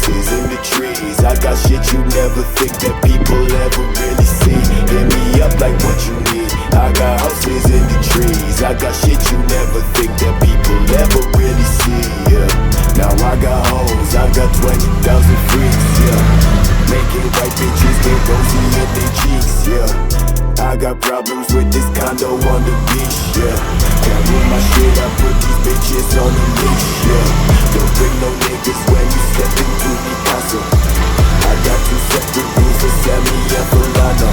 houses in the trees. I got shit you never think that people ever really see. Hit me up like what you need. I got houses in the trees. I got shit you never think that people ever really see. Yeah. Now I got hoes, I got 20,000 freaks. Yeah. Making white bitches get rosy in their cheeks. Yeah. I got problems with this condo on the beach. Yeah. Can't move my shit, I put these bitches on the leash. Yeah. Don't bring no niggas when you step into the castle. I got two separate rules for Sammy and Fulano.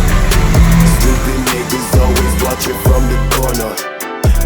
Stupid niggas always watching from the corner.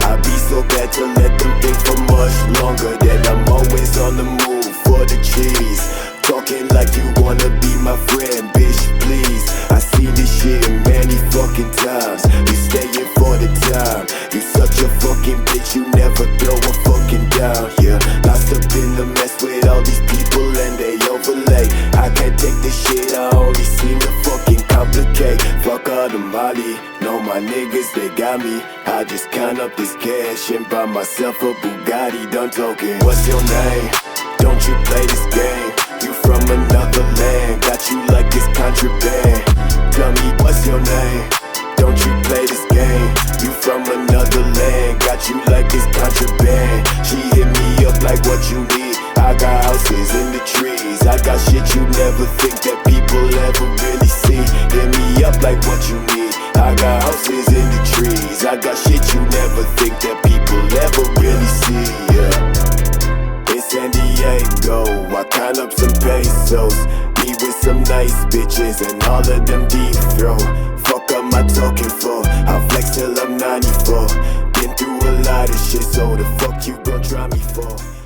I be so bad to let them think for much longer. That I'm always on the move for the cheese. Talking like you wanna be my friend, bitch, please. I see this shit many fucking times. You staying for the time. You such a fucking bitch, you never throw a fucking down. Yeah, lost up in the mess with all these people and they overlay. I can't take this shit, I only seem to fucking complicate. Fuck all the Molly, know my niggas, they got me. I just count up this cash and buy myself a Bugatti. Done talking, what's your name? Don't you play this game? You from another land, got you like it's contraband. Tell me what's your name? Don't you play this game? You from another land, got you like it's contraband. She hit me up like what you need. I got houses in the trees. I got shit you never think that people ever really see. Hit me up like what you need. I got houses in the trees. I got shit you never think that people ever really see. Yeah. In San Diego, I count up some pesos. Me with some nice bitches and all of them deep throw. Fuck up my talking for. I flex till I'm 94. Been through a lot of shit, so the fuck you gon' try me for?